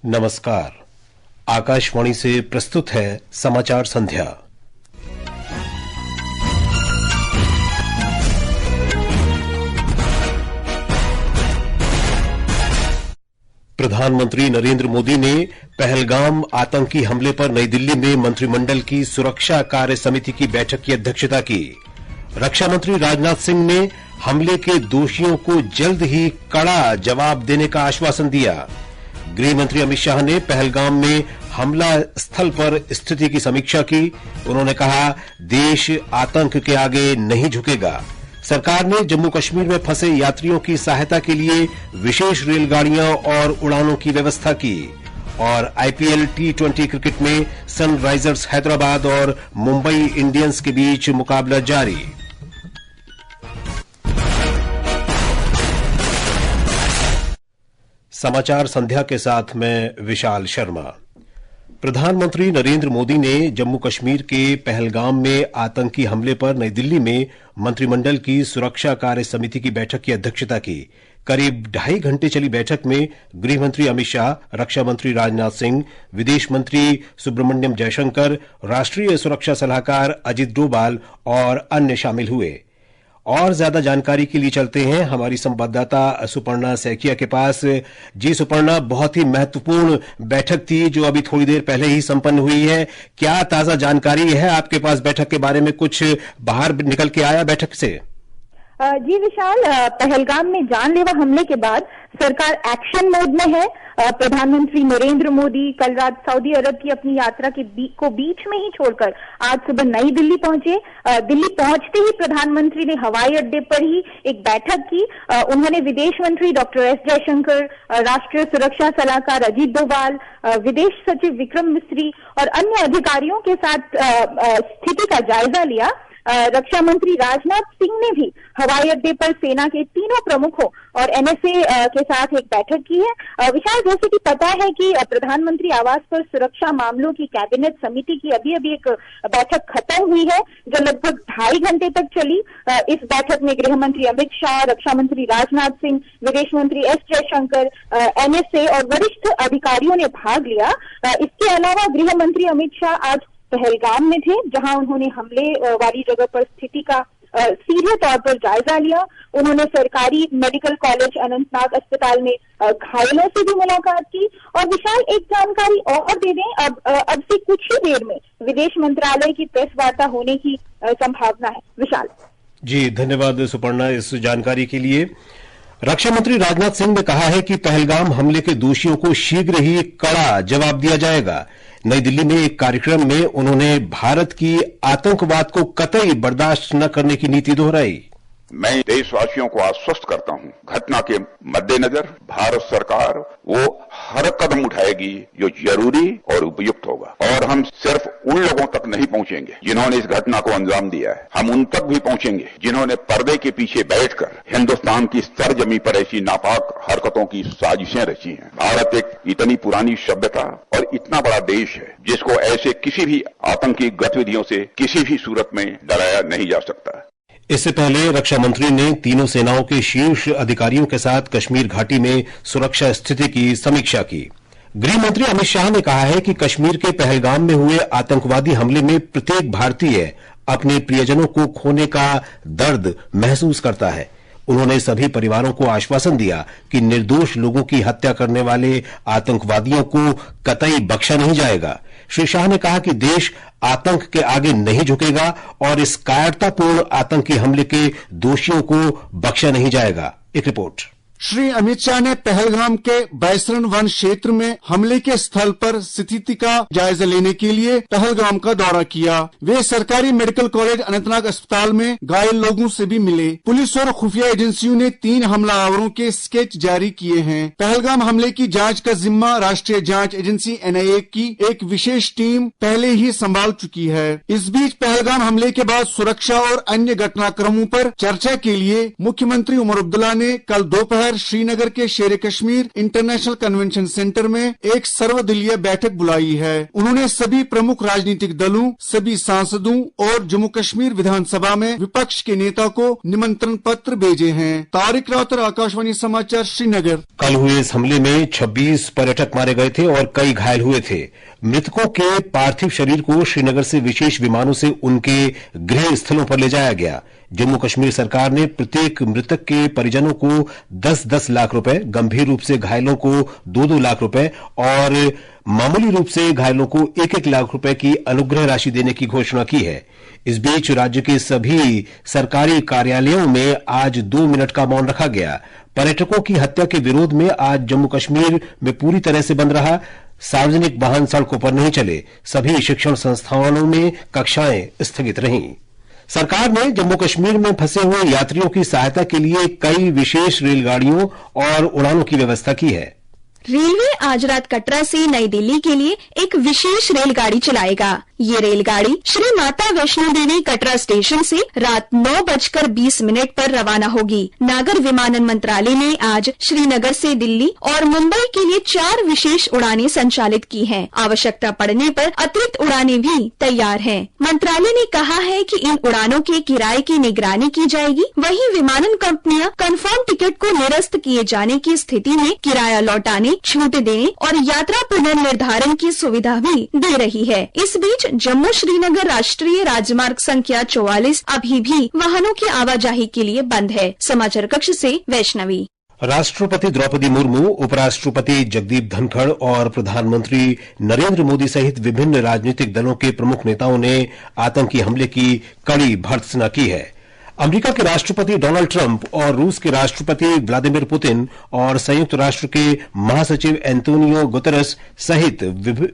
नमस्कार। आकाशवाणी से प्रस्तुत है समाचार संध्या। प्रधानमंत्री नरेंद्र मोदी ने पहलगाम आतंकी हमले पर नई दिल्ली में मंत्रिमंडल की सुरक्षा कार्य समिति की बैठक की अध्यक्षता की। रक्षा मंत्री राजनाथ सिंह ने हमले के दोषियों को जल्द ही कड़ा जवाब देने का आश्वासन दिया। गृह मंत्री अमित शाह ने पहलगाम में हमला स्थल पर स्थिति की समीक्षा की। उन्होंने कहा, देश आतंक के आगे नहीं झुकेगा। सरकार ने जम्मू कश्मीर में फंसे यात्रियों की सहायता के लिए विशेष रेलगाड़ियां और उड़ानों की व्यवस्था की। और आईपीएल T20 क्रिकेट में सनराइजर्स हैदराबाद और मुंबई इंडियंस के बीच मुकाबला जारी। समाचार संध्या के साथ मैं विशाल शर्मा। प्रधानमंत्री नरेंद्र मोदी ने जम्मू कश्मीर के पहलगाम में आतंकी हमले पर नई दिल्ली में मंत्रिमंडल की सुरक्षा कार्य समिति की बैठक की अध्यक्षता की। करीब 2.5 घंटे चली बैठक में गृह मंत्री अमित शाह, रक्षा मंत्री राजनाथ सिंह, विदेश मंत्री सुब्रमण्यम जयशंकर, राष्ट्रीय सुरक्षा सलाहकार अजित डोभाल और अन्य शामिल हुए। और ज्यादा जानकारी के लिए चलते हैं हमारी संवाददाता सुपर्णा सैकिया के पास। जी सुपर्णा, बहुत ही महत्वपूर्ण बैठक थी जो अभी थोड़ी देर पहले ही संपन्न हुई है। क्या ताजा जानकारी है आपके पास बैठक के बारे में? कुछ बाहर निकल के आया बैठक से? जी विशाल, पहलगाम में जानलेवा हमले के बाद सरकार एक्शन मोड में है। प्रधानमंत्री नरेंद्र मोदी कल रात सऊदी अरब की अपनी यात्रा को बीच में ही छोड़कर आज सुबह नई दिल्ली पहुंचे। दिल्ली पहुंचते ही प्रधानमंत्री ने हवाई अड्डे पर ही एक बैठक की। उन्होंने विदेश मंत्री डॉक्टर एस जयशंकर, राष्ट्रीय सुरक्षा सलाहकार अजित डोभाल, विदेश सचिव विक्रम मिस्री और अन्य अधिकारियों के साथ स्थिति का जायजा लिया। रक्षा मंत्री राजनाथ सिंह ने भी हवाई अड्डे पर सेना के तीनों प्रमुखों और एनएसए के साथ एक बैठक की है। विशाल, जैसे कि पता है कि प्रधानमंत्री आवास पर सुरक्षा मामलों की कैबिनेट समिति की अभी एक बैठक खत्म हुई है जो लगभग 2.5 घंटे तक चली। इस बैठक में गृह मंत्री अमित शाह, रक्षा मंत्री राजनाथ सिंह, विदेश मंत्री एस जयशंकर, एनएसए और वरिष्ठ अधिकारियों ने भाग लिया। इसके अलावा गृह मंत्री अमित शाह आज पहलगाम में थे, जहां उन्होंने हमले वाली जगह पर स्थिति का सीधे तौर पर जायजा लिया। उन्होंने सरकारी मेडिकल कॉलेज अनंतनाग अस्पताल में घायलों से भी मुलाकात की। और विशाल, एक जानकारी और दे दें, अब से कुछ ही देर में विदेश मंत्रालय की प्रेस वार्ता होने की संभावना है। विशाल जी, धन्यवाद सुपर्णा इस जानकारी के लिए। रक्षा मंत्री राजनाथ सिंह ने कहा है कि पहलगाम हमले के दोषियों को शीघ्र ही कड़ा जवाब दिया जाएगा। नई दिल्ली में एक कार्यक्रम में उन्होंने भारत की आतंकवाद को कतई बर्दाश्त न करने की नीति दोहराई। मैं देशवासियों को आश्वस्त करता हूं, घटना के मद्देनजर भारत सरकार वो हर कदम उठाएगी जो जरूरी और उपयुक्त होगा। और हम सिर्फ उन लोगों तक नहीं पहुंचेंगे जिन्होंने इस घटना को अंजाम दिया है, हम उन तक भी पहुंचेंगे जिन्होंने पर्दे के पीछे बैठकर हिंदुस्तान की सरजमी पर ऐसी नापाक हरकतों की साजिशें रची हैं। भारत एक इतनी पुरानी सभ्यता और इतना बड़ा देश है जिसको ऐसे किसी भी आतंकी गतिविधियों से किसी भी सूरत में डराया नहीं जा सकता। इससे पहले रक्षा मंत्री ने तीनों सेनाओं के शीर्ष अधिकारियों के साथ कश्मीर घाटी में सुरक्षा स्थिति की समीक्षा की। गृह मंत्री अमित शाह ने कहा है कि कश्मीर के पहलगाम में हुए आतंकवादी हमले में प्रत्येक भारतीय अपने प्रियजनों को खोने का दर्द महसूस करता है। उन्होंने सभी परिवारों को आश्वासन दिया कि निर्दोष लोगों की हत्या करने वाले आतंकवादियों को कतई बख्शा नहीं जाएगा। श्री शाह ने कहा कि देश आतंक के आगे नहीं झुकेगा और इस कायरतापूर्ण आतंकी हमले के दोषियों को बख्शा नहीं जाएगा। एक रिपोर्ट। श्री अमित शाह ने पहलगाम के बैसरन वन क्षेत्र में हमले के स्थल पर स्थिति का जायजा लेने के लिए पहलगाम का दौरा किया। वे सरकारी मेडिकल कॉलेज अनंतनाग अस्पताल में घायल लोगों से भी मिले। पुलिस और खुफिया एजेंसियों ने 3 हमलावरों के स्केच जारी किए हैं। पहलगाम हमले की जांच का जिम्मा राष्ट्रीय जांच एजेंसी NIA की एक विशेष टीम पहले ही संभाल चुकी है। इस बीच पहलगाम हमले के बाद सुरक्षा और अन्य घटनाक्रमों पर चर्चा के लिए मुख्यमंत्री उमर अब्दुल्ला ने कल दोपहर शहर श्रीनगर के शेर कश्मीर इंटरनेशनल कन्वेंशन सेंटर में एक सर्वदलीय बैठक बुलाई है। उन्होंने सभी प्रमुख राजनीतिक दलों, सभी सांसदों और जम्मू कश्मीर विधानसभा में विपक्ष के नेता को निमंत्रण पत्र भेजे हैं। तारिक राउतर, आकाशवाणी समाचार, श्रीनगर। कल हुए इस हमले में 26 पर्यटक मारे गए थे और कई घायल हुए थे। मृतकों के पार्थिव शरीर को श्रीनगर से विशेष विमानों से उनके गृह स्थलों पर ले जाया गया। जम्मू कश्मीर सरकार ने प्रत्येक मृतक के परिजनों को 10-10 लाख रुपए, गंभीर रूप से घायलों को 2-2 लाख रुपए और मामूली रूप से घायलों को 1-1 लाख रुपए की अनुग्रह राशि देने की घोषणा की है। इस बीच राज्य के सभी सरकारी कार्यालयों में आज 2 मिनट का मौन रखा गया। पर्यटकों की हत्या के विरोध में आज जम्मू कश्मीर में पूरी तरह से बंद रहा। सार्वजनिक वाहन सड़कों पर नहीं चले। सभी शिक्षण संस्थानों में कक्षाएं स्थगित रहीं। सरकार ने जम्मू कश्मीर में फंसे हुए यात्रियों की सहायता के लिए कई विशेष रेलगाड़ियों और उड़ानों की व्यवस्था की है। रेलवे आज रात कटरा से नई दिल्ली के लिए एक विशेष रेलगाड़ी चलाएगा। ये रेलगाड़ी श्री माता वैष्णो देवी कटरा स्टेशन से रात 9:20 पर रवाना होगी। नागर विमानन मंत्रालय ने आज श्रीनगर से दिल्ली और मुंबई के लिए 4 विशेष उड़ानें संचालित की हैं। आवश्यकता पड़ने पर अतिरिक्त उड़ानें भी तैयार हैं। मंत्रालय ने कहा है कि इन उड़ानों के किराए की निगरानी की जाएगी। वहीं विमानन कंपनियां कंफर्म टिकट को निरस्त किए जाने की स्थिति में किराया लौटाने, छूट देने और यात्रा पुनर्निर्धारण की सुविधा भी दे रही है। इस बीच जम्मू श्रीनगर राष्ट्रीय राजमार्ग संख्या 44 अभी भी वाहनों की आवाजाही के लिए बंद है। समाचार कक्ष से वैष्णवी। राष्ट्रपति द्रौपदी मुर्मू, उपराष्ट्रपति जगदीप धनखड़ और प्रधानमंत्री नरेंद्र मोदी सहित विभिन्न राजनीतिक दलों के प्रमुख नेताओं ने आतंकी हमले की कड़ी भर्त्सना की है। अमेरिका के राष्ट्रपति डोनाल्ड ट्रंप और रूस के राष्ट्रपति व्लादिमीर पुतिन और संयुक्त राष्ट्र के महासचिव एंटोनियो गुतेरेस सहित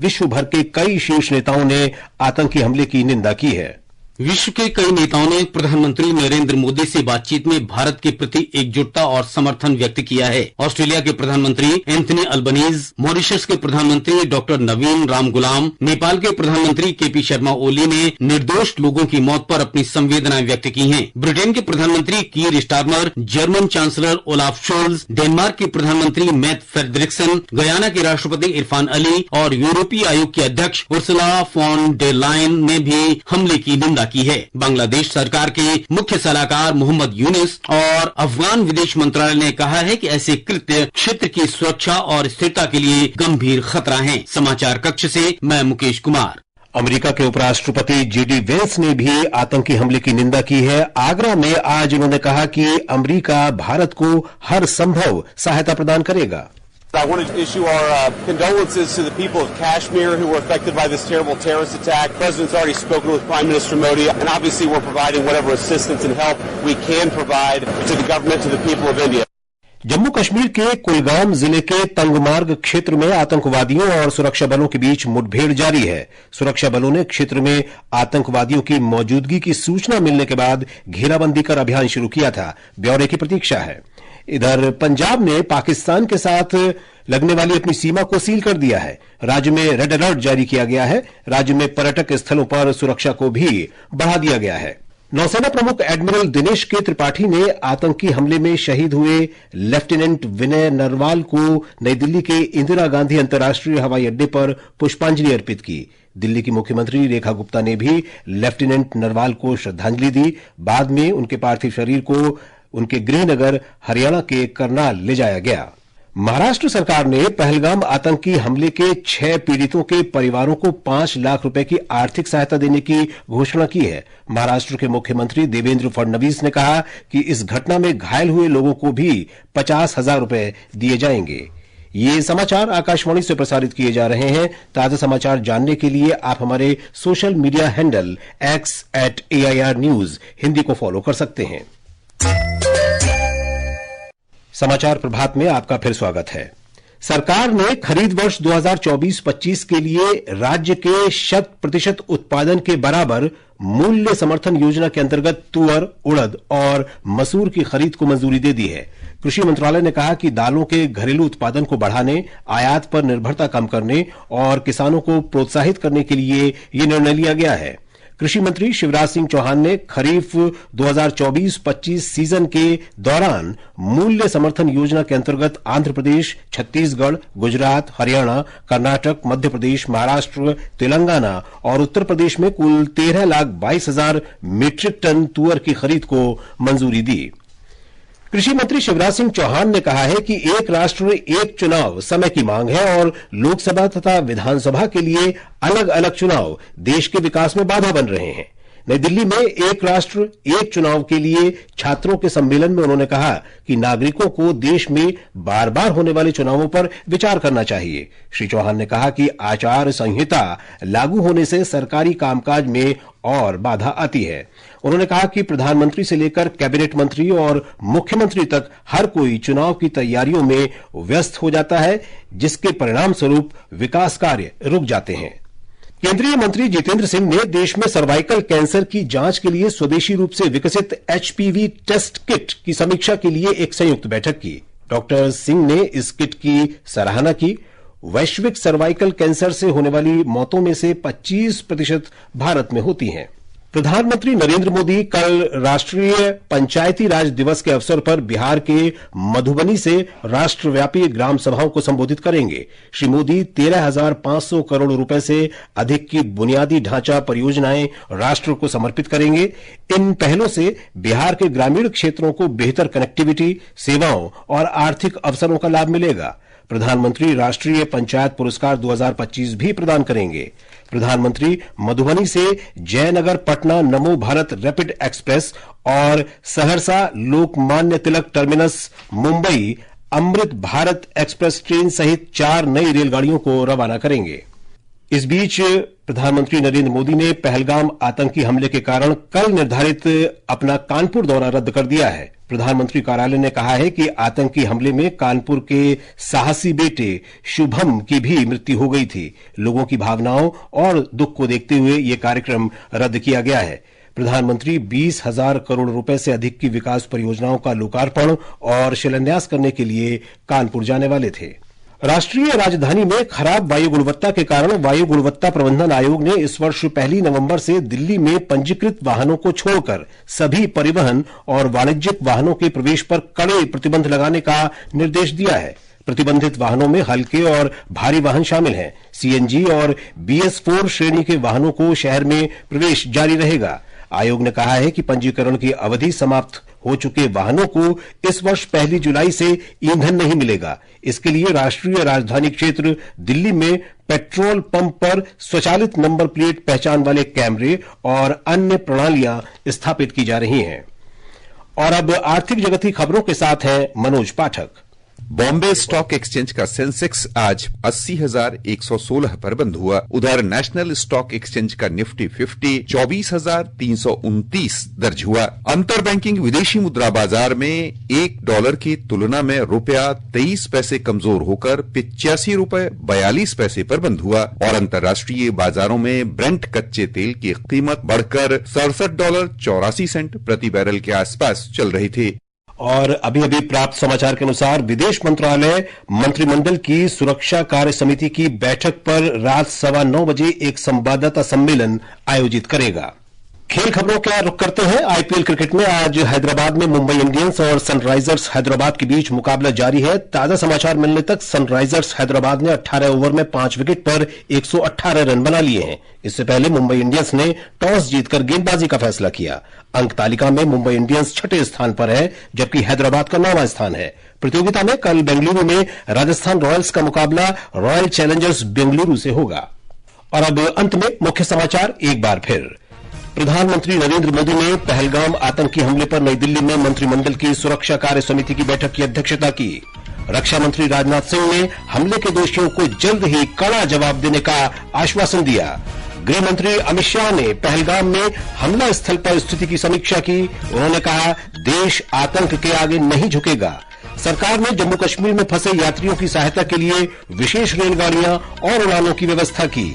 विश्व भर के कई शीर्ष नेताओं ने आतंकी हमले की निंदा की है। विश्व के कई नेताओं ने प्रधानमंत्री नरेंद्र मोदी से बातचीत में भारत के प्रति एकजुटता और समर्थन व्यक्त किया है। ऑस्ट्रेलिया के प्रधानमंत्री एंथनी अल्बनीज, मॉरिशस के प्रधानमंत्री डॉक्टर नवीन रामगुलाम, नेपाल के प्रधानमंत्री केपी शर्मा ओली ने निर्दोष लोगों की मौत पर अपनी संवेदनाएं व्यक्त की हैं। ब्रिटेन के प्रधानमंत्री Keir Starmer, German chancellor Olaf Scholz, Denmark के प्रधानमंत्री मैट फ्रेडरिक्सन, गयाना के राष्ट्रपति इरफान अली और यूरोपीय आयोग के अध्यक्ष उर्सुला फॉन डे लायन ने भी हमले की निंदा की है। बांग्लादेश सरकार के मुख्य सलाहकार मोहम्मद यूनुस और अफगान विदेश मंत्रालय ने कहा है कि ऐसे कृत्य क्षेत्र की सुरक्षा और स्थिरता के लिए गंभीर खतरा हैं। समाचार कक्ष से मैं मुकेश कुमार। अमेरिका के उपराष्ट्रपति जेडी वेंस ने भी आतंकी हमले की निंदा की है। आगरा में आज उन्होंने कहा कि अमेरिका भारत को हर संभव सहायता प्रदान करेगा। I want to issue our condolences to the people of Kashmir who were affected by this terrible terrorist attack. The President's already spoken with Prime Minister Modi, and obviously we're providing whatever assistance and help we can provide to the government, to the people of India. Jammu Kashmir के कुलगाम जिले के तंगमार्ग क्षेत्र में आतंकवादियों और सुरक्षा बलों के बीच मुठभेड़ जारी है। सुरक्षा बलों ने क्षेत्र में आतंकवादियों की मौजूदगी की सूचना मिलने के बाद घेराबंदी कर अभियान शुरू किया था। ब्यौरे की प्रतीक्षा है। इधर पंजाब ने पाकिस्तान के साथ लगने वाली अपनी सीमा को सील कर दिया है। राज्य में रेड अलर्ट जारी किया गया है। राज्य में पर्यटक स्थलों पर सुरक्षा को भी बढ़ा दिया गया है। नौसेना प्रमुख एडमिरल दिनेश के त्रिपाठी ने आतंकी हमले में शहीद हुए लेफ्टिनेंट विनय नरवाल को नई दिल्ली के इंदिरा गांधी अंतर्राष्ट्रीय हवाई अड्डे पर पुष्पांजलि अर्पित की। दिल्ली की मुख्यमंत्री रेखा गुप्ता ने भी लेफ्टिनेंट नरवाल को श्रद्धांजलि दी। बाद में उनके पार्थिव शरीर को उनके गृहनगर हरियाणा के करनाल ले जाया गया। महाराष्ट्र सरकार ने पहलगाम आतंकी हमले के 6 पीड़ितों के परिवारों को 5 लाख रुपए की आर्थिक सहायता देने की घोषणा की है। महाराष्ट्र के मुख्यमंत्री देवेंद्र फडणवीस ने कहा कि इस घटना में घायल हुए लोगों को भी 50,000 रुपए दिए जाएंगे। ये समाचार आकाशवाणी से प्रसारित किए जा रहे हैं। ताजा समाचार जानने के लिए आप हमारे social media handle x@AIR News Hindi को फॉलो कर सकते हैं। समाचार प्रभात में आपका फिर स्वागत है। सरकार ने खरीद वर्ष 2024-25 के लिए राज्य के 100% उत्पादन के बराबर मूल्य समर्थन योजना के अंतर्गत तुअर, उड़द और मसूर की खरीद को मंजूरी दे दी है। कृषि मंत्रालय ने कहा कि दालों के घरेलू उत्पादन को बढ़ाने, आयात पर निर्भरता कम करने और किसानों को प्रोत्साहित करने के लिए यह निर्णय लिया गया है। कृषि मंत्री शिवराज सिंह चौहान ने खरीफ 2024-25 सीजन के दौरान मूल्य समर्थन योजना के अंतर्गत आंध्र प्रदेश, छत्तीसगढ़, गुजरात, हरियाणा, कर्नाटक, मध्य प्रदेश, महाराष्ट्र, तेलंगाना और उत्तर प्रदेश में कुल 13,22,000 मीट्रिक टन तुअर की खरीद को मंजूरी दी। कृषि मंत्री शिवराज सिंह चौहान ने कहा है कि एक राष्ट्र एक चुनाव समय की मांग है और लोकसभा तथा विधानसभा के लिए अलग अलग चुनाव देश के विकास में बाधा बन रहे हैं। नई दिल्ली में एक राष्ट्र एक चुनाव के लिए छात्रों के सम्मेलन में उन्होंने कहा कि नागरिकों को देश में बार बार होने वाले चुनावों पर विचार करना चाहिए। श्री चौहान ने कहा कि आचार संहिता लागू होने से सरकारी कामकाज में और बाधा आती है। उन्होंने कहा कि प्रधानमंत्री से लेकर कैबिनेट मंत्री और मुख्यमंत्री तक हर कोई चुनाव की तैयारियों में व्यस्त हो जाता है, जिसके परिणाम स्वरूप विकास कार्य रुक जाते हैं। केंद्रीय मंत्री जितेंद्र सिंह ने देश में सर्वाइकल कैंसर की जांच के लिए स्वदेशी रूप से विकसित एचपीवी टेस्ट किट की समीक्षा के लिए एक संयुक्त बैठक की। डॉक्टर सिंह ने इस किट की सराहना की। वैश्विक सर्वाइकल कैंसर से होने वाली मौतों में से 25% भारत में होती हैं। प्रधानमंत्री नरेंद्र मोदी कल राष्ट्रीय पंचायती राज दिवस के अवसर पर बिहार के मधुबनी से राष्ट्रव्यापी ग्राम सभाओं को संबोधित करेंगे। श्री मोदी 13,500 करोड़ रुपए से अधिक की बुनियादी ढांचा परियोजनाएं राष्ट्र को समर्पित करेंगे। इन पहलों से बिहार के ग्रामीण क्षेत्रों को बेहतर कनेक्टिविटी, सेवाओं और आर्थिक अवसरों का लाभ मिलेगा। प्रधानमंत्री राष्ट्रीय पंचायत पुरस्कार 2025 भी प्रदान करेंगे। प्रधानमंत्री मधुबनी से जयनगर पटना नमो भारत रैपिड एक्सप्रेस और Saharsa Lokmanya Tilak terminus Mumbai Amrit Bharat express train सहित 4 नई रेलगाड़ियों को रवाना करेंगे। इस बीच प्रधानमंत्री नरेंद्र मोदी ने पहलगाम आतंकी हमले के कारण कल निर्धारित अपना कानपुर दौरा रद्द कर दिया है। प्रधानमंत्री कार्यालय ने कहा है कि आतंकी हमले में कानपुर के साहसी बेटे शुभम की भी मृत्यु हो गई थी। लोगों की भावनाओं और दुख को देखते हुए यह कार्यक्रम रद्द किया गया है। प्रधानमंत्री 20,000 करोड़ रुपए से अधिक की विकास परियोजनाओं का लोकार्पण और शिलान्यास करने के लिए कानपुर जाने वाले थे। राष्ट्रीय राजधानी में खराब वायु गुणवत्ता के कारण वायु गुणवत्ता प्रबंधन आयोग ने इस वर्ष 1 नवंबर से दिल्ली में पंजीकृत वाहनों को छोड़कर सभी परिवहन और वाणिज्यिक वाहनों के प्रवेश पर कड़े प्रतिबंध लगाने का निर्देश दिया है। प्रतिबंधित वाहनों में हल्के और भारी वाहन शामिल हैं। सीएनजी और BS4 श्रेणी के वाहनों को शहर में प्रवेश जारी रहेगा। आयोग ने कहा है कि पंजीकरण की अवधि समाप्त हो चुके वाहनों को इस वर्ष 1 जुलाई से ईंधन नहीं मिलेगा। इसके लिए राष्ट्रीय राजधानी क्षेत्र दिल्ली में पेट्रोल पंप पर स्वचालित नंबर प्लेट पहचान वाले कैमरे और अन्य प्रणालियां स्थापित की जा रही हैं। और अब आर्थिक जगत की खबरों के साथ हैं मनोज पाठक। बॉम्बे स्टॉक एक्सचेंज का सेंसेक्स आज 80,116 पर बंद हुआ। उधर नेशनल स्टॉक एक्सचेंज का निफ्टी 50 24,329 दर्ज हुआ। अंतर बैंकिंग विदेशी मुद्रा बाजार में $1 की तुलना में रुपया 23 पैसे कमजोर होकर 85 रुपए 42 पैसे पर बंद हुआ और अंतर्राष्ट्रीय बाजारों में ब्रेंट कच्चे तेल की कीमत बढ़कर $67.84 प्रति बैरल के आसपास चल रही थी। और अभी अभी प्राप्त समाचार के अनुसार विदेश मंत्रालय मंत्रिमंडल की सुरक्षा कार्य समिति की बैठक पर रात 9:15 बजे एक संवाददाता सम्मेलन आयोजित करेगा। खेल खबरों का रुख करते हैं। आईपीएल क्रिकेट में आज हैदराबाद में मुंबई इंडियंस और सनराइजर्स हैदराबाद के बीच मुकाबला जारी है। ताजा समाचार मिलने तक सनराइजर्स हैदराबाद ने 18 ओवर में 5 विकेट पर 118 रन बना लिए हैं। इससे पहले मुंबई इंडियंस ने टॉस जीतकर गेंदबाजी का फैसला किया। अंक तालिका में मुंबई इंडियंस 6ठे स्थान पर है, जबकि हैदराबाद का 9वां स्थान है। प्रतियोगिता में कल बेंगलुरु में राजस्थान रॉयल्स का मुकाबला रॉयल चैलेंजर्स बेंगलुरु से होगा। और अब अंत में मुख्य समाचार एक बार फिर। प्रधानमंत्री नरेंद्र मोदी ने पहलगाम आतंकी हमले पर नई दिल्ली में मंत्रिमंडल की सुरक्षा कार्य समिति की बैठक की अध्यक्षता की। रक्षा मंत्री राजनाथ सिंह ने हमले के दोषियों को जल्द ही कड़ा जवाब देने का आश्वासन दिया। गृह मंत्री अमित शाह ने पहलगाम में हमला स्थल पर स्थिति की समीक्षा की। उन्होंने कहा, देश आतंक के आगे नहीं झुकेगा। सरकार ने जम्मू कश्मीर में फंसे यात्रियों की सहायता के लिए विशेष रेलगाड़ियां और उड़ानों की व्यवस्था की।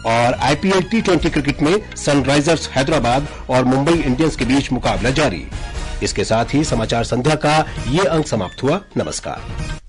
और आईपीएल T20 क्रिकेट में सनराइजर्स हैदराबाद और मुंबई इंडियंस के बीच मुकाबला जारी। इसके साथ ही समाचार संध्या का ये अंक समाप्त हुआ। नमस्कार।